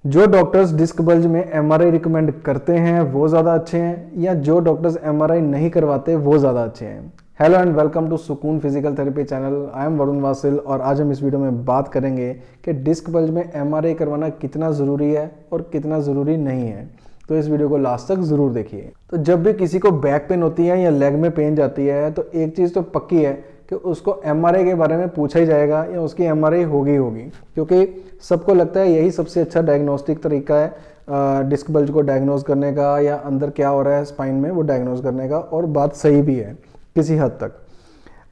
जो doctors disc bulge में MRI recommend करते हैं वो ज़्यादा अच्छे हैं या जो डॉक्टर्स एमआरआई नहीं करवाते वो ज़्यादा अच्छे हैं। Hello and welcome to Sukoon physical therapy channel. I am Varun Vasil और आज हम इस वीडियो में बात करेंगे कि डिस्क बल्ज में एमआरआई करवाना कितना ज़रूरी है और कितना ज़रूरी नहीं है। तो इस वीडियो को लास्ट तक ज़रूर देखिए। तो जब भी किसी को बैक पेन होती है या लेग में पेन जाती है तो एक चीज़ तो पक्की है कि उसको एमआरआई के बारे में पूछा ही जाएगा या उसकी एमआरआई होगी होगी, क्योंकि सबको लगता है यही सबसे अच्छा डायग्नोस्टिक तरीका है डिस्क बल्ज को डायग्नोज करने का या अंदर क्या हो रहा है स्पाइन में वो डायग्नोज करने का, और बात सही भी है किसी हद तक।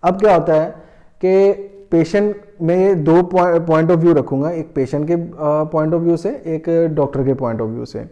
अब क्या होता है कि पेशेंट में दो पॉइंट ऑफ व्यू रखूंगा, एक पेशेंट के पॉइंट ऑफ व्यू से, एक डॉक्टर के पॉइंट ऑफ व्यू से।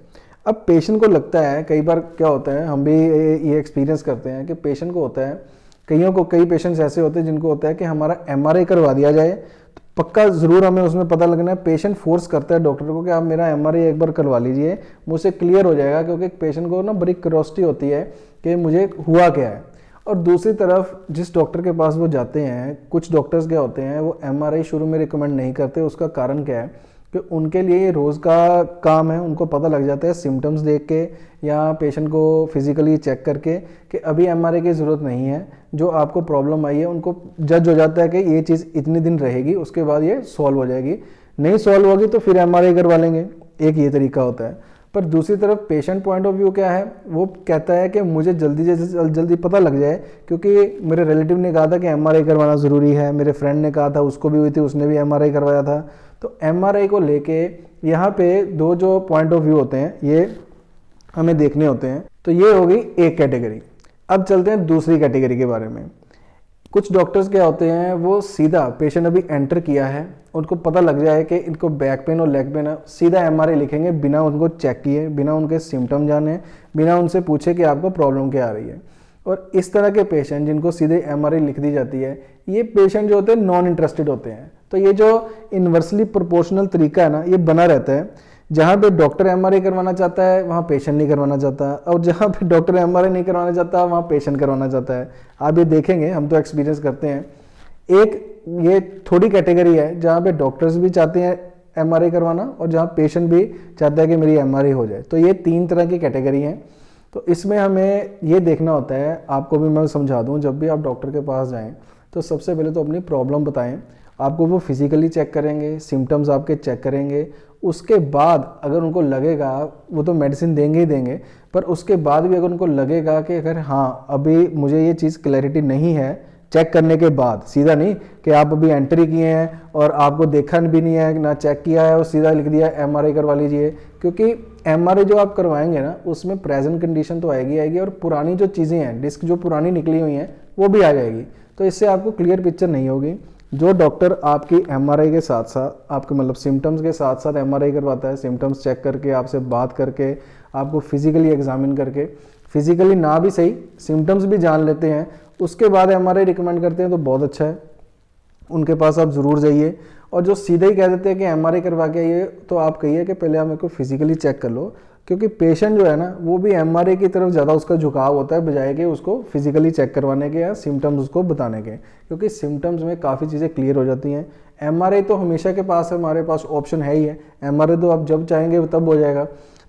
अब पेशेंट को लगता है, कई बार क्या होता है, हम भी ये एक्सपीरियंस करते हैं कि पेशेंट को होता है, कई पेशेंट्स ऐसे होते हैं जिनको होता है कि हमारा एमआरआई करवा दिया जाए तो पक्का ज़रूर हमें उसमें पता लगना है। पेशेंट फोर्स करता है डॉक्टर को कि आप मेरा एमआरआई एक बार करवा लीजिए, मुझसे क्लियर हो जाएगा, क्योंकि पेशेंट को ना बड़ी क्यूरियोसिटी होती है कि मुझे हुआ क्या है। और दूसरी तरफ जिस डॉक्टर के पास वो जाते हैं, कुछ डॉक्टर्स क्या होते हैं वो एमआरआई शुरू में रिकमेंड नहीं करते। उसका कारण क्या है कि उनके लिए ये रोज़ का काम है, उनको पता लग जाता है सिम्टम्स देख के या पेशेंट को फिजिकली चेक करके कि अभी एमआरआई की ज़रूरत नहीं है। जो आपको प्रॉब्लम आई है उनको जज हो जाता है कि ये चीज़ इतने दिन रहेगी, उसके बाद ये सॉल्व हो जाएगी, नहीं सॉल्व होगी तो फिर एमआरआई करवा लेंगे। एक ये तरीका होता है। पर दूसरी तरफ पेशेंट पॉइंट ऑफ व्यू क्या है, वो कहता है कि मुझे जल्दी से जल्दी पता लग जाए, क्योंकि मेरे रिलेटिव ने कहा था कि एमआरआई करवाना ज़रूरी है, मेरे फ्रेंड ने कहा था, उसको भी हुई थी, उसने भी एमआरआई करवाया था। तो एमआरआई को लेके यहाँ पे दो जो पॉइंट ऑफ व्यू होते हैं ये हमें देखने होते हैं। तो ये होगी एक कैटेगरी। अब चलते हैं दूसरी कैटेगरी के बारे में। कुछ डॉक्टर्स क्या होते हैं वो सीधा पेशेंट अभी एंटर किया है, उनको पता लग जाए कि इनको बैक पेन और लेग पेन है, सीधा एमआरआई लिखेंगे बिना उनको चेक किए, बिना उनके सिम्टम जाने, बिना उनसे पूछे कि आपको प्रॉब्लम क्या आ रही है। और इस तरह के पेशेंट जिनको सीधे एमआरआई लिख दी जाती है, ये पेशेंट जो होते हैं नॉन इंटरेस्टेड होते हैं। तो ये जो इन्वर्सली प्रोपोर्शनल तरीका है ना, ये बना रहता है। जहाँ पे डॉक्टर एमआरआई करवाना चाहता है वहाँ पेशेंट नहीं करवाना चाहता, और जहाँ पे डॉक्टर एमआरआई नहीं करवाना चाहता वहाँ पेशेंट करवाना चाहता है। आप ये देखेंगे, हम तो एक्सपीरियंस करते हैं। एक ये थोड़ी कैटेगरी है जहाँ पे डॉक्टर्स भी चाहते हैं एमआरआई करवाना और जहाँ पेशेंट भी चाहता है कि मेरी एमआरआई हो जाए। तो ये तीन तरह की कैटेगरी हैं। तो इसमें हमें ये देखना होता है, आपको भी मैं समझा दूँ, जब भी आप डॉक्टर के पास जाएँ तो सबसे पहले तो अपनी प्रॉब्लम बताएं। आपको वो फिजिकली चेक करेंगे, सिम्टम्स आपके चेक करेंगे। उसके बाद अगर उनको लगेगा, वो तो मेडिसिन देंगे ही देंगे, पर उसके बाद भी अगर उनको लगेगा कि अगर हाँ अभी मुझे ये चीज़ क्लैरिटी नहीं है, चेक करने के बाद, सीधा नहीं कि आप अभी एंट्री किए हैं और आपको देखा भी नहीं है ना चेक किया है और सीधा लिख दिया एमआरआई करवा लीजिए। क्योंकि एमआरआई जो आप करवाएंगे ना उसमें प्रेजेंट कंडीशन तो आएगी और पुरानी जो चीज़ें हैं, डिस्क जो पुरानी निकली हुई हैं वो भी आ जाएगी। तो इससे आपको क्लियर पिक्चर नहीं होगी। जो डॉक्टर आपकी एमआरआई के साथ साथ, आपके मतलब सिम्टम्स के साथ साथ एमआरआई करवाता है, सिम्टम्स चेक करके, आपसे बात करके, आपको फिजिकली एग्जामिन करके, फिजिकली ना भी सही सिम्टम्स भी जान लेते हैं, उसके बाद एमआरआई रिकमेंड करते हैं तो बहुत अच्छा है, उनके पास आप ज़रूर जाइए। और जो सीधे ही कह देते हैं कि एमआरआई करवा के आइए, तो आप कहिए कि पहले आप मेरे को फिजिकली चेक कर लो, क्योंकि पेशेंट जो है ना वो भी एमआरआई की तरफ ज़्यादा उसका झुकाव होता है बजाय कि उसको फिजिकली चेक करवाने के या सिम्टम्स उसको बताने के, क्योंकि सिम्टम्स में काफ़ी चीज़ें क्लियर हो जाती हैं। एमआरआई तो हमेशा के पास है, हमारे पास ऑप्शन है ही है, एमआरआई तो आप जब चाहेंगे तब हो जाएगा।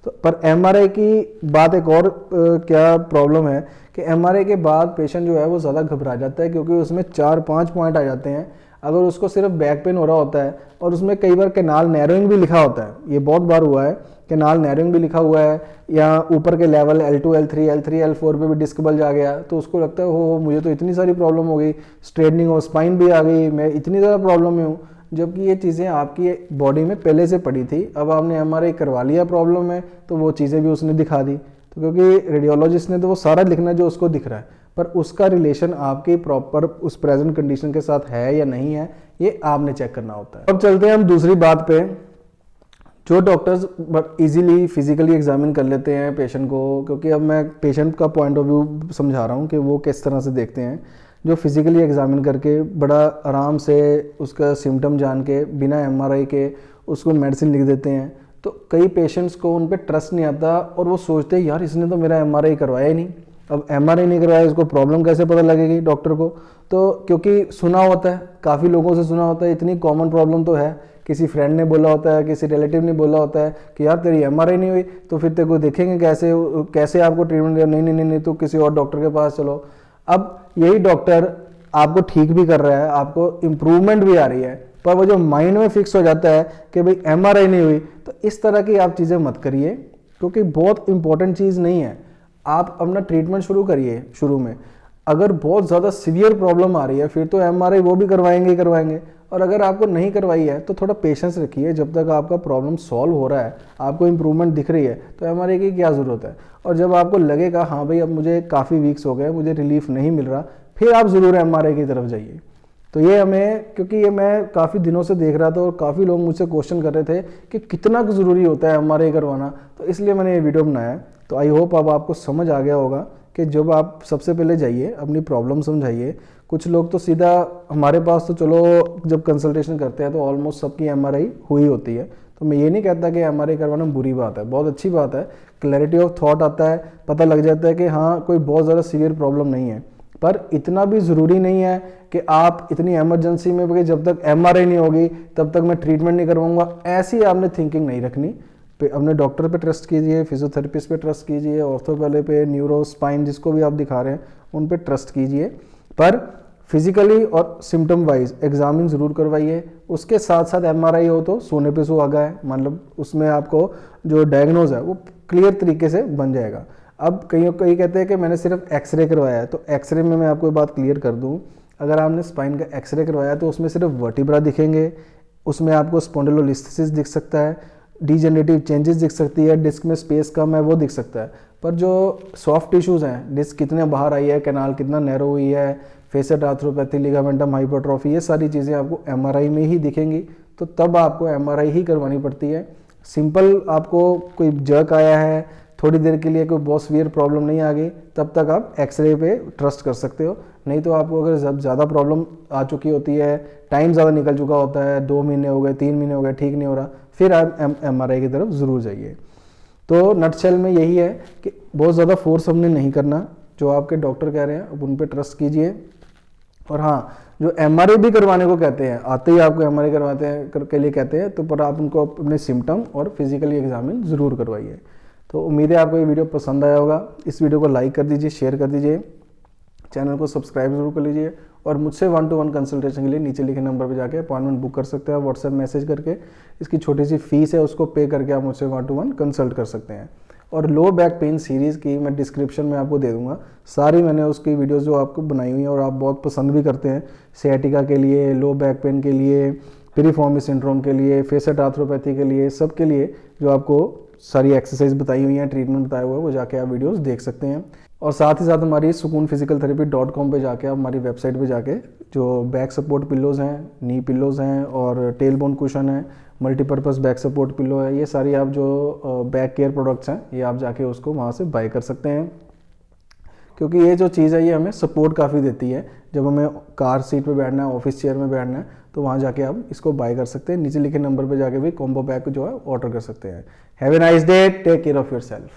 तो पर एमआरआई की बात एक और क्या प्रॉब्लम है कि एमआरआई के बाद पेशेंट जो है वो ज़्यादा घबरा जाता है, क्योंकि उसमें 4-5 पॉइंट आ जाते हैं। अगर उसको सिर्फ बैक पेन हो रहा होता है और उसमें कई बार कैनाल नैरोइंग भी लिखा होता है, ये बहुत बार हुआ है, कैनाल नैरोइंग भी लिखा हुआ है, या ऊपर के level L2 L3 L3 L4 पे भी डिस्क बल्ज आ गया, तो उसको लगता है हो मुझे तो इतनी सारी प्रॉब्लम हो गई, स्ट्रेटनिंग ऑफ स्पाइन भी आ गई, मैं इतनी ज़्यादा प्रॉब्लम में हूँ। जबकि ये चीज़ें आपकी बॉडी में पहले से पड़ी थी, अब आपने एमआरआई करवा लिया प्रॉब्लम में तो वो चीज़ें भी उसने दिखा दी। तो क्योंकि रेडियोलॉजिस्ट ने तो वो सारा लिखना है जो उसको दिख रहा है, पर उसका रिलेशन आपकी प्रॉपर उस प्रेजेंट कंडीशन के साथ है या नहीं है, ये आपने चेक करना होता है। अब चलते हैं हम दूसरी बात पे। जो डॉक्टर्स इजीली फिजिकली एग्जामिन कर लेते हैं पेशेंट को, क्योंकि अब मैं पेशेंट का पॉइंट ऑफ व्यू समझा रहा हूँ कि वो किस तरह से देखते हैं। जो फिजिकली एग्जामिन करके बड़ा आराम से उसका सिम्टम जान के बिना एमआरआई के उसको मेडिसिन लिख देते हैं, तो कई पेशेंट्स को उन पर ट्रस्ट नहीं आता और वो सोचते हैं यार इसने तो मेरा एमआरआई करवाया ही नहीं, अब एमआरआई नहीं करवाया, इसको प्रॉब्लम कैसे पता लगेगी डॉक्टर को। तो क्योंकि सुना होता है, काफ़ी लोगों से सुना होता है, इतनी कॉमन प्रॉब्लम तो है किसी फ्रेंड ने बोला होता है, किसी रिलेटिव ने बोला होता है कि यार तेरी एमआरआई नहीं हुई, तो फिर तेरे को देखेंगे कैसे कैसे आपको ट्रीटमेंट दिया, नहीं नहीं नहीं नहीं तो किसी और डॉक्टर के पास चलो। अब यही डॉक्टर आपको ठीक भी कर रहा है, आपको इम्प्रूवमेंट भी आ रही है, पर वो जो माइंड में फिक्स हो जाता है कि भाई एमआरआई नहीं हुई, तो इस तरह की आप चीज़ें मत करिए, क्योंकि बहुत इंपॉर्टेंट चीज़ नहीं है। आप अपना ट्रीटमेंट शुरू करिए। शुरू में अगर बहुत ज़्यादा सीवियर प्रॉब्लम आ रही है फिर तो एमआरआई वो भी करवाएंगे ही करवाएंगे, और अगर आपको नहीं करवाई है तो थोड़ा पेशेंस रखिए। जब तक आपका प्रॉब्लम सॉल्व हो रहा है, आपको इंप्रूवमेंट दिख रही है, तो एमआरआई की क्या ज़रूरत है। और जब आपको लगेगा हाँ भाई अब मुझे काफ़ी वीक्स हो गए, मुझे रिलीफ नहीं मिल रहा, फिर आप ज़रूर एमआरआई की तरफ जाइए। तो ये हमें, क्योंकि ये मैं काफ़ी दिनों से देख रहा था और काफ़ी लोग मुझसे क्वेश्चन कर रहे थे कि कितना ज़रूरी होता है एमआरआई करवाना, तो इसलिए मैंने ये वीडियो बनाया है। तो आई होप अब आपको समझ आ गया होगा कि जब आप सबसे पहले जाइए अपनी प्रॉब्लम समझाइए। कुछ लोग तो सीधा हमारे पास तो चलो जब कंसल्टेशन करते हैं तो ऑलमोस्ट सबकी एमआरआई हुई होती है, तो मैं ये नहीं कहता कि एमआरआई करवाना बुरी बात है, बहुत अच्छी बात है। क्लैरिटी ऑफ थॉट आता है, पता लग जाता है कि हाँ कोई बहुत ज़्यादा सीवियर प्रॉब्लम नहीं है। पर इतना भी ज़रूरी नहीं है कि आप इतनी इमरजेंसी में कि जब तक एमआरआई नहीं होगी तब तक मैं ट्रीटमेंट नहीं करवाऊंगा, ऐसी आपने थिंकिंग नहीं रखनी। अपने डॉक्टर पे ट्रस्ट कीजिए, फिजियोथेरेपिस्ट पे ट्रस्ट कीजिए, ऑर्थोपेले पे, न्यूरो, स्पाइन, जिसको भी आप दिखा रहे हैं उन पे ट्रस्ट कीजिए। पर फिजिकली और सिम्टम वाइज एग्जामिन ज़रूर करवाइए। उसके साथ साथ एमआरआई हो तो सोने पे सुहागा है, मतलब उसमें आपको जो डायग्नोज है वो क्लियर तरीके से बन जाएगा। अब कई कहते हैं कि मैंने सिर्फ एक्सरे करवाया है, तो एक्सरे में मैं आपको बात क्लियर कर दूं, अगर आपने स्पाइन का एक्सरे करवाया तो उसमें सिर्फ वर्टिब्रा दिखेंगे, उसमें आपको स्पॉन्डिलोलिस्थेसिस दिख सकता है, डीजेनरेटिव चेंजेस दिख सकती है, डिस्क में स्पेस कम है वो दिख सकता है। पर जो सॉफ्ट टिश्यूज़ हैं, डिस्क कितने बाहर आई है, कैनाल कितना नैरो हुई है, फेसेट आर्थ्रोपैथी, लिगामेंटम हाइपरट्रॉफी, ये सारी चीज़ें आपको एमआरआई में ही दिखेंगी। तो तब आपको एमआरआई ही करवानी पड़ती है। सिंपल आपको कोई जर्क आया है, थोड़ी देर के लिए कोई बहुत सीवियर प्रॉब्लम नहीं आ गई, तब तक आप एक्सरे पे ट्रस्ट कर सकते हो। नहीं तो आपको अगर जब ज़्यादा प्रॉब्लम आ चुकी होती है, टाइम ज़्यादा निकल चुका होता है, 2 महीने हो गए, 3 महीने हो गए, ठीक नहीं हो रहा, फिर आप एमआरआई की तरफ ज़रूर जाइए। तो नटशेल में यही है कि बहुत ज़्यादा फोर्स हमने नहीं करना, जो आपके डॉक्टर कह रहे हैं अब उन पर ट्रस्ट कीजिए। और हाँ, जो एमआरआई भी करवाने को कहते हैं, आते ही आपको एमआरआई करवाते हैं के लिए कहते हैं, तो पर आप उनको अपने सिम्टम और फिजिकली एग्जामिन ज़रूर करवाइए। तो उम्मीद है आपको ये वीडियो पसंद आया होगा। इस वीडियो को लाइक कर दीजिए, शेयर कर दीजिए, चैनल को सब्सक्राइब जरूर कर लीजिए, और मुझसे 1-to-1 कंसल्टेशन के लिए नीचे लिखे नंबर पर जाके अपॉइंटमेंट बुक कर सकते हैं, व्हाट्सएप मैसेज करके। इसकी छोटी सी फीस है, उसको पे करके आप मुझसे 1-to-1 कंसल्ट कर सकते हैं। और लो बैक पेन सीरीज़ की मैं डिस्क्रिप्शन में आपको दे दूंगा, सारी मैंने उसकी वीडियोस जो आपको बनाई हुई हैं और आप बहुत पसंद भी करते हैं, सियाटिका के लिए, लो बैक पेन के लिए, पिरिफॉर्मी सिंड्रोम के लिए, फेसेट आर्थ्रोपैथी के लिए, सब के लिए जो आपको सारी एक्सरसाइज बताई हुई हैं, ट्रीटमेंट बताया हुआ है, वो जाके आप वीडियोस देख सकते हैं। और साथ ही साथ हमारी sukoonphysicaltherapy.com पे जाके आप हमारी वेबसाइट पे जाके जो बैक सपोर्ट पिल्लोज़ हैं, नी पिल्लोज़ हैं और टेल बोन कुशन है, मल्टीपर्पज़ बैक सपोर्ट पिल्लो है, ये सारी आप जो बैक केयर प्रोडक्ट्स हैं ये आप जाके उसको वहाँ से बाय कर सकते हैं। क्योंकि ये जो चीज़ है ये हमें सपोर्ट काफ़ी देती है। जब हमें कार सीट पे बैठना है, ऑफिस चेयर में बैठना है, तो वहाँ जाके आप इसको बाय कर सकते हैं। नीचे लिखे नंबर पे जाके भी कॉम्बो पैक जो है ऑर्डर कर सकते हैं। Have a nice day, take care of yourself.